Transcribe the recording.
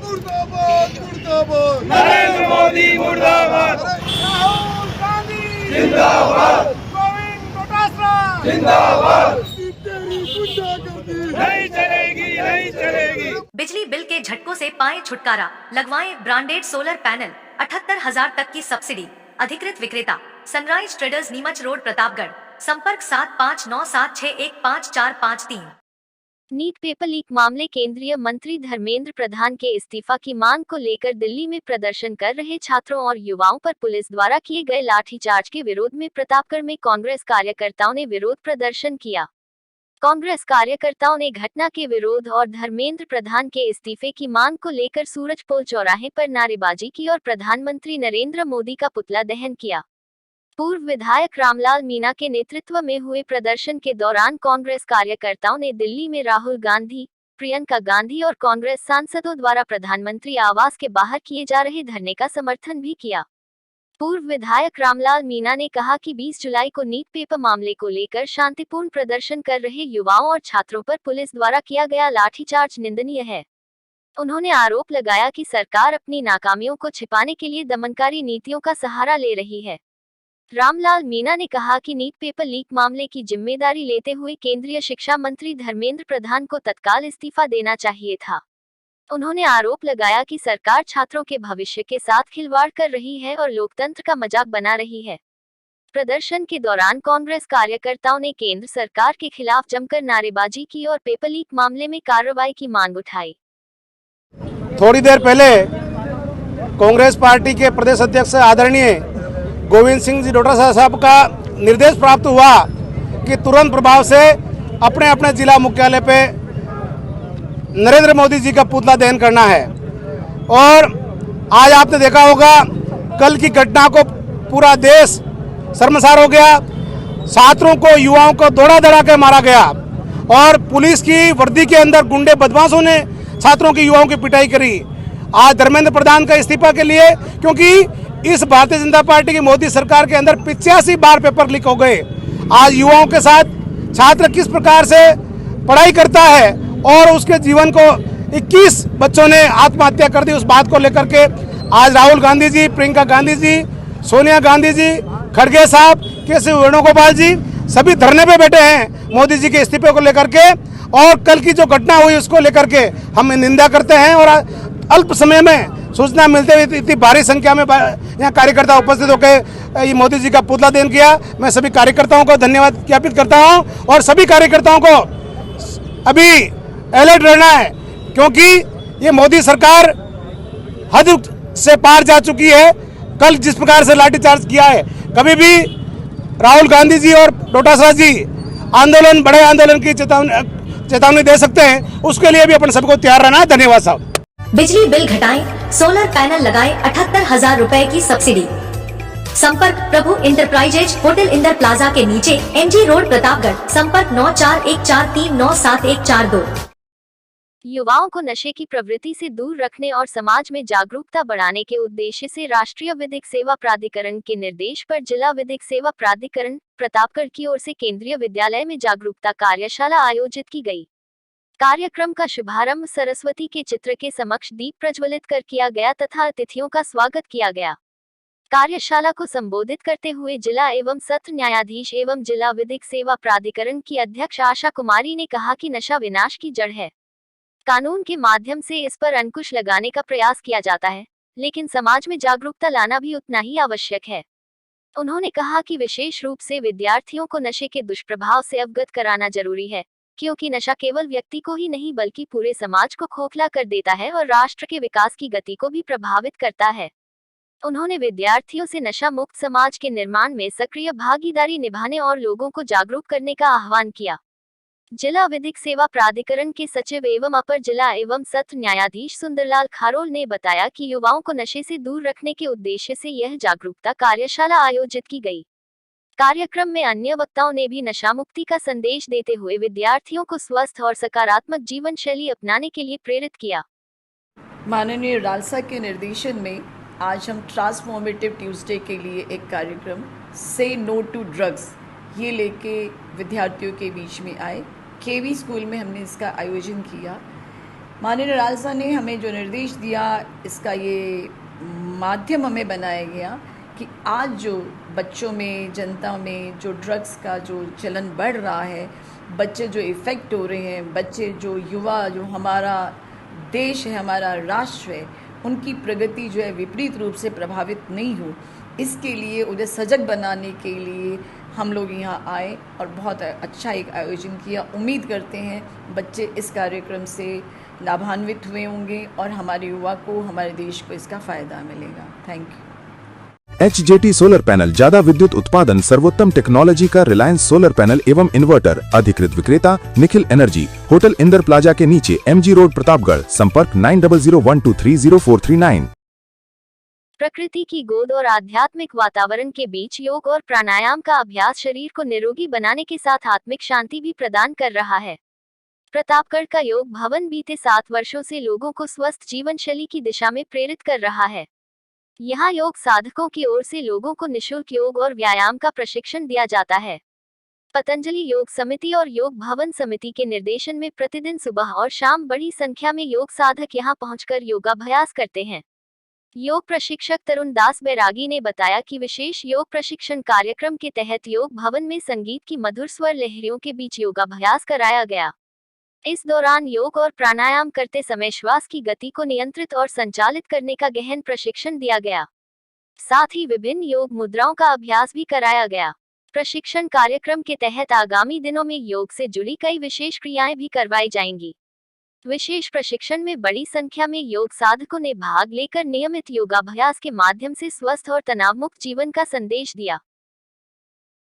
मुर्दाबाद मुर्दाबाद नरेंद्र मोदी मुर्दाबाद राहुल गांधी जिंदाबाद गोविंद डोटासरा जिंदाबाद तेरी गुंडागर्दी नहीं चलेगी नहीं चलेगी। बिजली बिल के झटकों से पाएं छुटकारा, लगवाएं ब्रांडेड सोलर पैनल, 78,000 तक की सब्सिडी। अधिकृत विक्रेता sunrise traders, Neemuch road, Pratapgarh. संपर्क 7597615453। नीट पेपर लीक मामले केंद्रीय मंत्री धर्मेंद्र प्रधान के इस्तीफा की मांग को लेकर दिल्ली में प्रदर्शन कर रहे छात्रों और युवाओं पर पुलिस द्वारा किए गए लाठीचार्ज के विरोध में प्रतापगढ़ में कांग्रेस कार्यकर्ताओं ने विरोध प्रदर्शन किया। कांग्रेस कार्यकर्ताओं ने घटना के विरोध और धर्मेंद्र प्रधान के इस्तीफे की मांग को लेकर सूरजपोल चौराहे पर नारेबाजी की और प्रधानमंत्री नरेंद्र मोदी का पुतला दहन किया। पूर्व विधायक रामलाल मीणा के नेतृत्व में हुए प्रदर्शन के दौरान कांग्रेस कार्यकर्ताओं ने दिल्ली में राहुल गांधी, प्रियंका गांधी और कांग्रेस सांसदों द्वारा प्रधानमंत्री आवास के बाहर किए जा रहे धरने का समर्थन भी किया। पूर्व विधायक रामलाल मीणा ने कहा कि 20 जुलाई को नीट पेपर मामले को लेकर शांतिपूर्ण प्रदर्शन कर रहे युवाओं और छात्रों पर पुलिस द्वारा किया गया लाठीचार्ज निंदनीय है। उन्होंने आरोप लगाया कि सरकार अपनी नाकामियों को छिपाने के लिए दमनकारी नीतियों का सहारा ले रही है। रामलाल मीणा ने कहा कि नीट पेपर लीक मामले की जिम्मेदारी लेते हुए केंद्रीय शिक्षा मंत्री धर्मेंद्र प्रधान को तत्काल इस्तीफा देना चाहिए था। उन्होंने आरोप लगाया कि सरकार छात्रों के भविष्य के साथ खिलवाड़ कर रही है और लोकतंत्र का मजाक बना रही है। प्रदर्शन के दौरान कांग्रेस कार्यकर्ताओं ने केंद्र सरकार के खिलाफ जमकर नारेबाजी की और पेपर लीक मामले में कार्रवाई की मांग उठाई। थोड़ी देर पहले कांग्रेस पार्टी के प्रदेश अध्यक्ष आदरणीय गोविंद सिंह जी डोटासरा साहब का निर्देश प्राप्त हुआ कि तुरंत प्रभाव से अपने अपने जिला मुख्यालय पे नरेंद्र मोदी जी का पुतला दहन करना है। और आज आपने देखा होगा कल की घटना को पूरा देश शर्मसार हो गया। छात्रों को, युवाओं को दौड़ा दौड़ा के मारा गया और पुलिस की वर्दी के अंदर गुंडे बदमाशों ने छात्रों की, युवाओं की पिटाई करी। आज धर्मेंद्र प्रधान का इस्तीफा के लिए, क्योंकि इस भारतीय जनता पार्टी की मोदी सरकार के अंदर 85 बार पेपर लीक हो गए। आज युवाओं के साथ छात्र किस प्रकार से पढ़ाई करता है और उसके जीवन को 21 बच्चों ने आत्महत्या कर दी, उस बात को लेकर के आज राहुल गांधी जी, प्रियंका गांधी जी, सोनिया गांधी जी, खड़गे साहब, के वेणुगोपाल जी सभी धरने पे बैठे हैं मोदी जी के इस्तीफे को लेकर के। और कल की जो घटना हुई उसको लेकर के हम निंदा करते हैं। और अल्प समय में सूचना मिलते हुए इतनी भारी संख्या में यहाँ कार्यकर्ता उपस्थित होकर ये मोदी जी का पुतला दहन किया। मैं सभी कार्यकर्ताओं को धन्यवाद ज्ञापित करता हूँ और सभी कार्यकर्ताओं को अभी अलर्ट रहना है, क्योंकि ये मोदी सरकार हद से पार जा चुकी है। कल जिस प्रकार से लाठीचार्ज किया है, कभी भी राहुल गांधी जी और डोटासरा जी आंदोलन, बड़े आंदोलन की चेतावनी दे सकते हैं, उसके लिए भी अपन सबको तैयार रहना है। धन्यवाद साहब। बिजली बिल घटाएं, सोलर पैनल लगाएं, 78,000 रुपए की सब्सिडी। संपर्क प्रभु इंटरप्राइजेज, होटल इंदर प्लाजा के नीचे, MG रोड, प्रतापगढ़। संपर्क 9414397142। युवाओं को नशे की प्रवृत्ति से दूर रखने और समाज में जागरूकता बढ़ाने के उद्देश्य से राष्ट्रीय विधिक सेवा प्राधिकरण के निर्देश पर जिला विधिक सेवा प्राधिकरण प्रतापगढ़ की ओर से केंद्रीय विद्यालय में जागरूकता कार्यशाला आयोजित की गई। कार्यक्रम का शुभारंभ सरस्वती के चित्र के समक्ष दीप प्रज्वलित कर किया गया तथा अतिथियों का स्वागत किया गया। कार्यशाला को संबोधित करते हुए जिला एवं सत्र न्यायाधीश एवं जिला विधिक सेवा प्राधिकरण की अध्यक्ष आशा कुमारी ने कहा कि नशा विनाश की जड़ है। कानून के माध्यम से इस पर अंकुश लगाने का प्रयास किया जाता है, लेकिन समाज में जागरूकता लाना भी उतना ही आवश्यक है। उन्होंने कहा कि विशेष रूप से विद्यार्थियों को नशे के दुष्प्रभाव से अवगत कराना जरूरी है, क्योंकि नशा केवल व्यक्ति को ही नहीं बल्कि पूरे समाज को खोखला कर देता है और राष्ट्र के विकास की गति को भी प्रभावित करता है। उन्होंने विद्यार्थियों से नशा मुक्त समाज के निर्माण में सक्रिय भागीदारी निभाने और लोगों को जागरूक करने का आह्वान किया। जिला विधिक सेवा प्राधिकरण के सचिव एवं अपर जिला एवं सत्र न्यायाधीश सुंदरलाल खारोल ने बताया कि युवाओं को नशे से दूर रखने के उद्देश्य से यह जागरूकता कार्यशाला आयोजित की गई। कार्यक्रम में अन्य वक्ताओं ने भी नशा मुक्ति का संदेश देते हुए विद्यार्थियों को स्वस्थ और सकारात्मक जीवन शैली अपनाने के लिए प्रेरित किया। माननीय रालसा के निर्देशन में आज हम ट्रांसफॉर्मेटिव ट्यूसडे के लिए एक कार्यक्रम से नो टू ड्रग्स ये लेके विद्यार्थियों के बीच में आए। केवी स्कूल में हमने इसका आयोजन किया। माननीय रालसा ने हमें जो निर्देश दिया, इसका ये माध्यम हमें बनाया गया कि आज जो बच्चों में, जनता में जो ड्रग्स का जो चलन बढ़ रहा है, बच्चे जो इफ़ेक्ट हो रहे हैं, बच्चे जो युवा, जो हमारा देश है, हमारा राष्ट्र है, उनकी प्रगति जो है विपरीत रूप से प्रभावित नहीं हो, इसके लिए उन्हें सजग बनाने के लिए हम लोग यहाँ आए और बहुत अच्छा एक आयोजन किया। उम्मीद करते हैं बच्चे इस कार्यक्रम से लाभान्वित हुए होंगे और हमारे युवा को, हमारे देश को इसका फ़ायदा मिलेगा। Thank you. HJT solar panel ज्यादा विद्युत उत्पादन, सर्वोत्तम टेक्नोलॉजी का रिलायंस सोलर पैनल एवं इन्वर्टर, अधिकृत विक्रेता Nikhil energy, hotel Inder plaza के नीचे, MG रोड, प्रतापगढ़। संपर्क 9001230439। प्रकृति की गोद और आध्यात्मिक वातावरण के बीच योग और प्राणायाम का अभ्यास शरीर को निरोगी बनाने के साथ आत्मिक शांति भी प्रदान कर रहा है। प्रतापगढ़ का योग भवन बीते 7 वर्षों से लोगों को स्वस्थ जीवन शैली की दिशा में प्रेरित कर रहा है। यहाँ योग साधकों की ओर से लोगों को निशुल्क योग और व्यायाम का प्रशिक्षण दिया जाता है। पतंजलि योग समिति और योग भवन समिति के निर्देशन में प्रतिदिन सुबह और शाम बड़ी संख्या में योग साधक यहाँ पहुंचकर योगाभ्यास करते हैं। योग प्रशिक्षक तरुण दास बैरागी ने बताया कि विशेष योग प्रशिक्षण कार्यक्रम के तहत योग भवन में संगीत की मधुर स्वर लहरियों के बीच योगाभ्यास कराया गया। इस दौरान योग और प्राणायाम करते समय श्वास की गति को नियंत्रित और संचालित करने का गहन प्रशिक्षण दिया गया। साथ ही विभिन्न योग मुद्राओं का अभ्यास भी कराया गया। प्रशिक्षण कार्यक्रम के तहत आगामी दिनों में योग से जुड़ी कई विशेष क्रियाएं भी करवाई जाएंगी। विशेष प्रशिक्षण में बड़ी संख्या में योग साधकों ने भाग लेकर नियमित योगाभ्यास के माध्यम से स्वस्थ और तनावमुक्त जीवन का संदेश दिया।